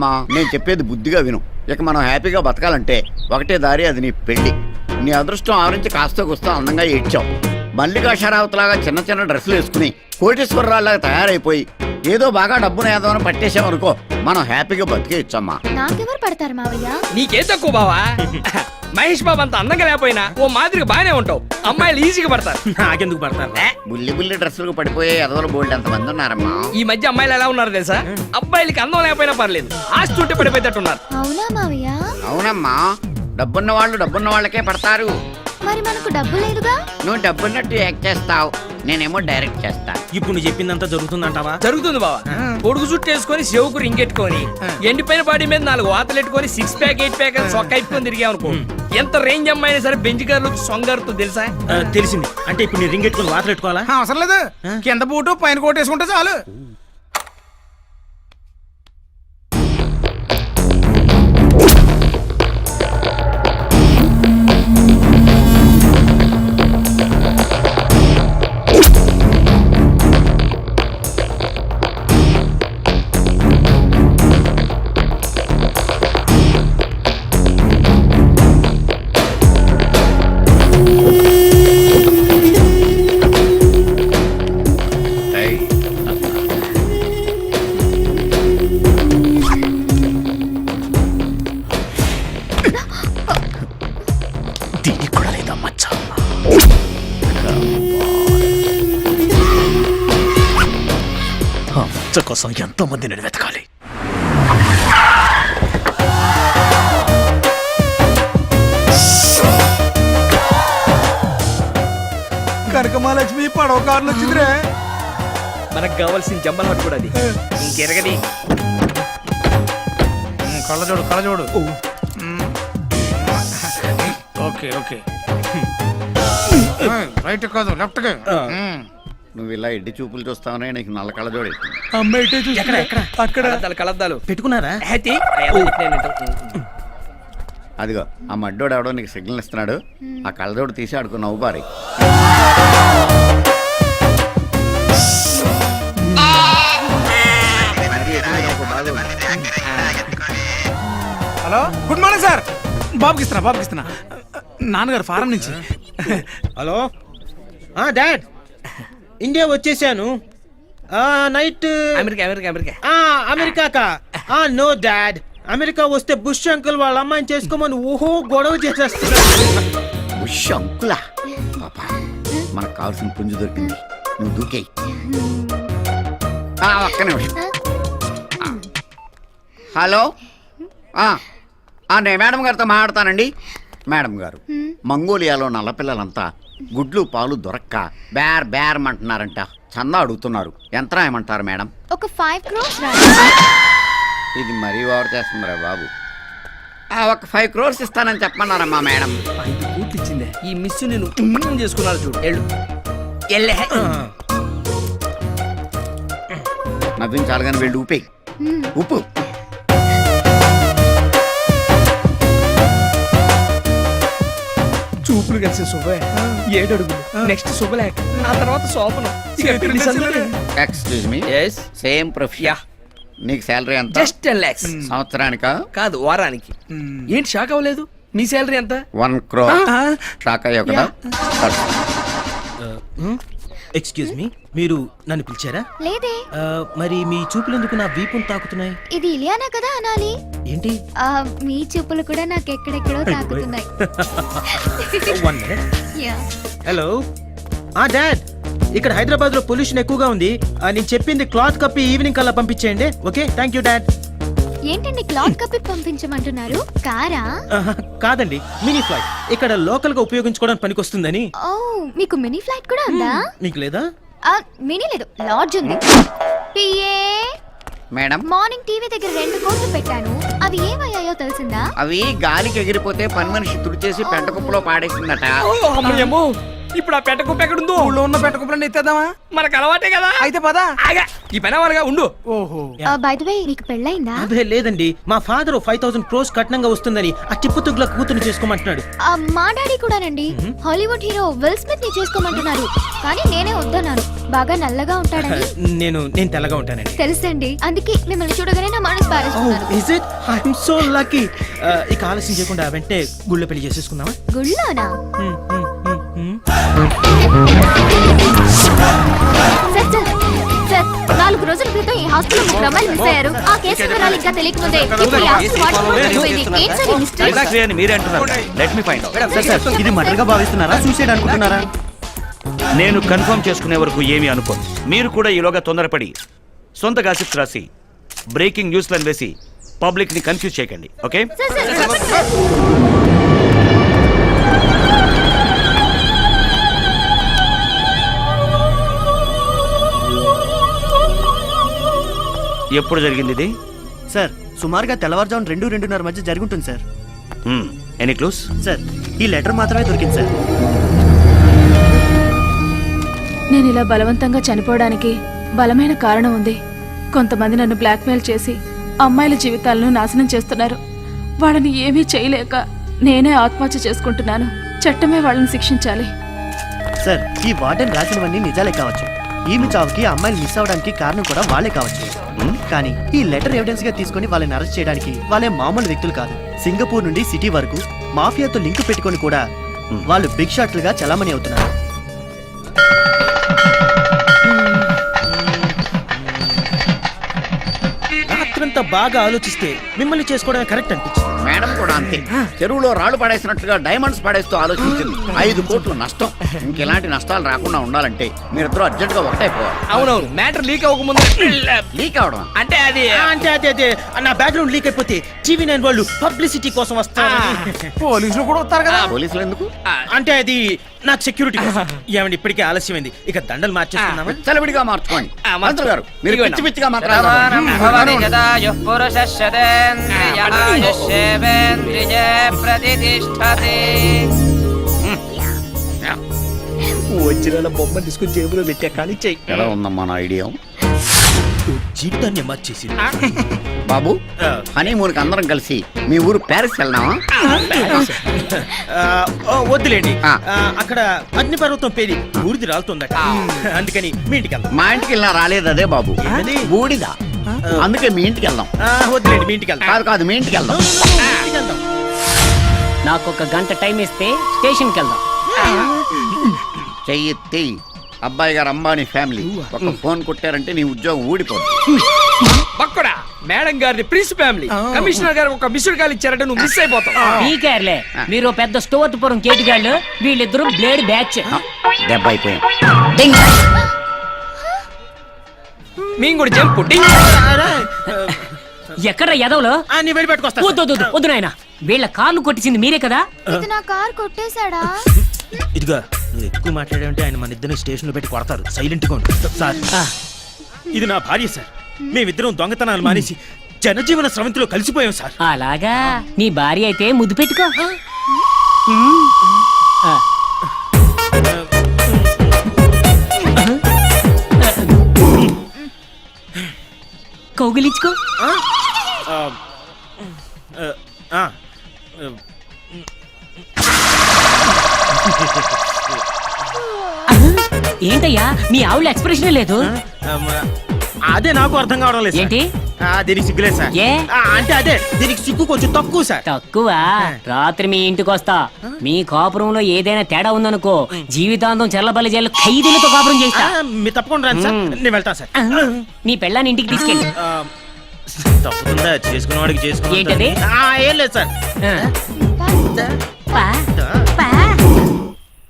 నేను చెప్పేది బుద్ధిగా విను. ఇక మనం హ్యాపీగా బతకాలంటే ఒకటే దారి, అది నీ పెళ్లి. నీ అదృష్టం ఆవరించి కాస్త కూస్తా అందంగా ఏడ్చావు. మల్లికా షరావత్ లాగా చిన్న చిన్న డ్రెస్సులు వేసుకుని కోటేశ్వరరావులాగా తయారైపోయి ఏదో బాగా డబ్బును ఏదోని పట్టేసామనుకో, మనం హ్యాపీగా బతికేయచ్చమ్మా. నాకెవరు పడతారు మావయ్య? నీకేం తక్కువ బావా? మహేష్ బాబు అంత అందంగా లేకపోయినా ఓ మాదిరిగా బానే ఉంటావు. అమ్మాయిలు ఈజీగా పడతారు. నాకెందుకు పడతారు? బుల్లి బుల్లి డ్రెస్సులకు పడిపోయే ఎదవలు బోల్డ్ ఎంతమంది ఉన్నారమ్మా. ఈ మధ్య అమ్మాయిలు ఎలా ఉన్నారు తెలుసా? అబ్బాయిలకి అందం లేకపోయినా పర్లేదు, ఆస్తి ఉంటే పడిపోయేటట్టున్నారు. అవునా మావయ్య? అవునమ్మా, డబ్బున్న వాళ్ళు డబ్బున్న వాళ్ళకే పడతారు. మరి మనకు డబ్బు లేదుగా. నువ్వు డబ్బున్నట్టు యాక్ట్ చేస్తావు, నేనేమో డైరెక్ట్ చేస్తా. ఇప్పుడు నువ్వు చెప్పిందంతా జరుగుతుందంటావా? జరుగుతుంది బావా. పొడుగు చుట్టూ వేసుకొని చెవుకు రింగెట్టుకొని ఎండిపోయిన బాడీ మీద 4 వాతలు ఎట్టుకొని 6 ప్యాక్ 8 ప్యాక్ సొక్క అయిపోయి తిరిగామనుకో, ఎంత రేంజ్ అమ్మాయినా సరే బెంచ్ కార్లు సొంగారుతో తెలుసా? తెలిసింది. అంటే ఇప్పుడు నీ రింగ్ ఎట్టుకుని వాతలు పెట్టుకోవాలా? అవసరం లేదు, కింద బూటు పైన కోట్ వేసుకుంటే చాలు. దీనికి కూడా లేదా మచ్చ? మచ్చ కోసం ఎంతో మందిని వెతకాలి. కనకమాలక్ష్మి పడవ కారులో వచ్చిందిరే. మనకు కావాల్సిన జమ్మల హట్ కూడా అది. ఇంకెరగది కళ్ళజోడు కళ్ళజోడు. ఓకే ఓకే, రైట్ కాదు లెఫ్ట్. నువ్వు ఇలా ఎడ్డి చూపులు చూస్తావనే నీకు నల్ల కళ్ళజోడు ఎట్టింది. అక్కడ కలద్దాలు పెట్టుకున్నారా? హ్యాపీ అదిగో ఆ మడ్డోడు ఎవడో నీకు సిగ్నల్ ఇస్తున్నాడు, ఆ కళ్ళజోడు తీసి ఆడుకో నవ్వు బారి. Hello, good morning sir. బాబుకి ఇస్తున్నా నాన్నగారు ఫారం నుంచి. హలో డాడ్, ఇండియా వచ్చేసాను. నైట్ అమెరికా అమెరికా అమెరికా అమెరికాకా? నో డాడ్, అమెరికా వస్తే బుష్ అంకుల్ వాళ్ళ అమ్మాయిని చేసుకోమని ఓహో గొడవ చేసేస్తున్నా. ఉష్ అంకులా, పాపా మనకు కావాల్సిన పుంజు దొరికింది, నువ్వు దూకేయి. ఒక్క నిమిషం. హలో, నేను మేడం గారితో మాట్లాడతానండి. మేడం గారు, మంగోలియాలో నల్లపిల్లలంతా గుడ్లు పాలు దొరక్క బేర్ బేర్ అంటున్నారంట. చందా అడుగుతున్నారు, ఎంత రాయమంటారు మేడం? ఒక 5 crores ఇది మరీ ఓవర్ చేస్తుందిరా బాబు. ఒక 5 crores ఇస్తానని చెప్పమన్నారమ్మా మేడం. 5 కోట్లు ఇచ్చిందే. ఈ మిస్ నేను చేసుకున్నాను చూడు. ఎల్లే నవ్వించాలి కానీ వెళ్ళి ఊపే ఉప్పు. చూపులు కలిసి శుభ 7 అడుగులు, నెక్స్ట్ శుభలేఖ, ఆ తర్వాత శోభనం. Excuse me, same profession. నీకు శాలరీ ఎంత? Just 10 lakhs. సంవత్సరానికా? కాదు, వారానికి. ఏంటి షాక్ అవ్వలేదు? మీ శాలరీ ఎంత? 1 crore. షాక్ అయ్యో కదా. ఎక్స్క్యూజ్ మీ, మీరు నన్ను పిలిచారా? లేదే. మరి మీ చూపులు ఎందుకు నా వీపును తాకుతున్నాయి? ఇది ఇలియానా కదా అనాలి. ఏంటి? మీ చూపులు కూడా నాకు ఎక్కడెక్కడో తాకుతున్నాయి. హలో డాడ్, ఇక్కడ హైదరాబాద్ లో పొల్యూషన్ ఎక్కువగా ఉంది. నేను చెప్పింది క్లాత్ కప్పి ఈవినింగ్ కల్లా పంపించేయండి. Okay, thank you dad. ఏంటండి క్లాత్ కప్పి పంపించమంటున్నారు? కారా? కాదండి, మినీ ఫ్లైట్. ఇక్కడ లోకల్ గా ఉపయోగించుకోవడానికి పనికొస్తుందని. ఓ, మీకు మినీ ఫ్లైట్ కూడా ఉందా? మీకు లేదా? మినీ లేదు, లాడ్జ్ ఉంది. మేడం, మార్నింగ్ టీవీ దగ్గర 2 కోట్లు పెట్టాను, అవి ఏమయ్యాయో తెలిసిందా? అవి గాలికి ఎగిరిపోతే పని మనిషి తుడిచేసి పెంట కుప్పలో పాడేసిందట. ఇప్పుడు ఆ పెట్ట కుప్ప ఎక్కడుందో ఊళ్ళో ఉన్న పెట్టకుప్పులన్నీ ఎత్తేద్దామా? మనకు అలవాటే కదా. అయితే పదా. ఆగా ఈ పని అవ్వాలిగా ఉండు. ఓహో. బై ద వే నీకు పెళ్ళైందా? అదే లేదండి, మా ఫాదర్ 5,000 crores కట్నంగా వస్తుందని ఆ టిప్పుతుగ్ల కూతురు చేసుకోమంటున్నాడు. మా డాడీ కూడానండి హాలీవుడ్ హీరో విల్ స్మిత్ ని చేసుకోమంటున్నారు. కానీ నేనే వద్దన్నాను, బాగా నల్లగా ఉంటాడని. నేను తెల్లగా ఉంటానండి. తెలుసండి, అందుకే మిమ్మల్ని చూడగానే నా మనసు పారేస్తున్నాను. Is it? I'm so lucky. ఇక ఆలస్యం చేయకుండా వెంటనే గుళ్ళో పెళ్లి చేసేసుకుందామా? గుళ్ళోనా? హ్మ్, హ్మ్, హ్మ్, హ్మ్. సార్ సార్ సార్, 4 రోజుల క్రితం ఈ హాస్పిటల్ 3 అమ్మాయిలు మిస్ అయ్యారు. ఆ కేసు వివరాలు ఇంకా తెలియకముందే ఇప్పుడు ఈ హాస్పిటల్ వాటర్ అయిపోయింది. ఏంటి సార్ ఈ మిస్టరీ? ఎగ్జాక్ట్లీ అని మీరే అంటున్నారు. Let me find out. Sir, ఇది మర్డర్ గా భావిస్తున్నారా, సూసైడ్ అనుకుంటున్నారా? నేను కన్ఫర్మ్ చేసుకునే వరకు ఏమీ అనుకోను. మీరు కూడా ఈలోగా తొందరపడి సొంత గాసిప్స్ రాసి బ్రేకింగ్ న్యూస్లను వేసి పబ్లిక్ ని కన్ఫ్యూజ్ చేయకండి. ఓకే? సార్ సార్ చెప్పండి సార్. ఎప్పుడు జరిగింది ఇది? సార్ సుమారుగా తెల్లవారుజామున 2-2:30 మధ్య జరుగుతుంది సార్. Any clues? సార్ ఈ లెటర్ మాత్రమే దొరికింది సార్. నేను ఇలా బలవంతంగా చనిపోవడానికి బలమైన కారణం ఉంది. కొంతమంది నన్ను బ్లాక్మెయిల్ చేసి అమ్మాయిల జీవితాలను నాశనం చేస్తున్నారు. వాళ్ళని ఏమీ చేయలేక నేనే ఆత్మహత్య చేసుకుంటున్నాను. చట్టమే వాళ్ళని శిక్షించాలి. సార్ ఈ వార్డెన్ రాసినవన్నీ నిజాలే కావచ్చు. ఈమె చావుకి ఆ అమ్మాయిలు మిస్ అవడానికి కారణం కూడా వాళ్ళే కావచ్చు. కానీ ఈ లెటర్ ఎవిడెన్స్ గా తీసుకొని వాళ్ళని అరెస్ట్ చేయడానికి వాళ్ళే మామూలు వ్యక్తులు కాదు. సింగపూర్ నుండి సిటీ వరకు మాఫియాతో లింక్ పెట్టుకొని కూడా వాళ్ళు బిగ్ షాట్లుగా చలామణి అవుతున్నారు. రాత్రంతా బాగా ఆలోచిస్తే మిమ్మల్ని చేసుకోవడం కరెక్ట్ అనిపించింది. మేడం కూడా అంతే. చెరువులో రాళ్ళు పడేసినట్టుగా డైమండ్స్ పడేస్తూ ఆలోచించింది. 5 కోట్లు నష్టం. ఇంకెలాంటి నష్టాలు రాకుండా ఉండాలంటే మీరిద్దరూ అర్జెంట్ గా ఒకటైపోవాలి. అవునవును, మ్యాటర్ లీక్ అవ్వకముందు లీక్ అవడం అంటే అది అంటే అదే నా బ్యాక్గ్రౌండ్ లీక్ అయిపోతే TV9 వాళ్ళు పబ్లిసిటీ కోసం వస్తారు. పోలీసులు కూడా వస్తారు కదా. పోలీసులు ఎందుకు? అంటే అది నాకు సెక్యూరిటీ ఏమండి, ఇప్పటికే ఆలస్యమైంది. ఇక దండలు మార్చేస్తున్నామా? చలవిడిగా మార్చుకోండి. మంత్రులు గారు మీరు ఇదిగోండి. పిచ్చి పిచ్చిగా మాట్లాడారు. వచ్చిన బొమ్మ తీసుకుని జేబులో పెట్టా కానీ చెయ్యి. ఎలా ఉందమ్మా నా ఐడియా? జీవితాన్ని మార్చేసింది. బాబు, హనీమూన్కి అందరం కలిసి మీ ఊరు ప్యారిస్ వెళ్దామా? వద్దులేండి. ఆ. అక్కడ అగ్నిపర్వతం పేరి బూడిది రాలుతుందట. అందుకని మీ ఇంటికి వెళ్దాం. మా ఇంటికి వెళ్ళినా రాలేదు అదే బాబు, ఏంటది? బూడిద. అందుకే మీ ఇంటికి వెళ్దాం. వద్దులేండి, మీ ఇంటికి వెళ్దాం. కాదు కాదు, మీ ఇంటికి వెళ్దాం. మీ ఇంటికి వెళ్దాం. నాకు 1 గంట టైం ఇస్తే స్టేషన్కి వెళ్దాం. చెయ్యి అబ్బాయి గారు అంబానీ ఫ్యామిలీ ఒక ఫోన్ కొట్టారంటే నీ ఉద్యోగం ఊడిపోతుంది. పక్కడా మేడం గారిని ప్రిన్స్ ఫ్యామిలీ కమిషనర్ గారు ఒక మిస్డ్ కాల్ ఇచ్చారంటే నువ్వు మిస్ అయిపోతావు. పీకేర్లే, మీరు పెద్ద స్టోర్పురం కేటిగాళ్ళు, వీళ్ళిద్దరూ బ్లేడ్ బ్యాచ్. దెబ్బ అయిపోయాం. మేము కూడా జంపు ఎక్కడ ఎదవలో నీ వెళ్ళి పెట్టుకొస్తా. వద్దు నాయన, వీళ్ళ కార్లు కొట్టించింది మీరే కదా. ఇది నా కార్ కొట్టేశాడా? ఇదిగా నువ్వు ఎక్కువ మాట్లాడావంటే ఆయన మన ఇద్దరిని స్టేషన్ లో పెట్టి కొడతారు. సైలెంట్ గా ఉండు. సార్, ఇది నా భార్య సార్. మేమిద్దరం దొంగతనాలు మానేసి జనజీవన స్రవంతిలో కలిసిపోయాం సార్. అలాగా, నీ భార్య అయితే ముద్దు పెట్టుకో. కౌగిలించుకో. ఏంటయ్యా మీ ఆవుల ఎక్స్ప్రెషన్ లేదు? అదే నాకు అర్థం కావడం లేదు. ఏంటి? దీనికి సిగ్గులేదు సార్. ఏ? అంటే అదే దీనికి సిగ్గు కొంచెం తక్కువ సార్. తక్కువ? రాత్రి మీ ఇంటికి వస్తా. మీ కాపురంలో ఏదైనా తేడా ఉందనుకో, జీవితాంతం చెల్లబల్లి జైలు ఖైదీలతో కాపురం చేస్తా. మీరు తప్పకుండా రండి సార్. నేను వెళ్తాను సార్. నీ పెళ్ళాన్ని ఇంటికి తీసుకెళ్ళి. తప్పకుండా చేసుకున్న వాడికి ఏంటది? ఏం లేదు సార్. పా.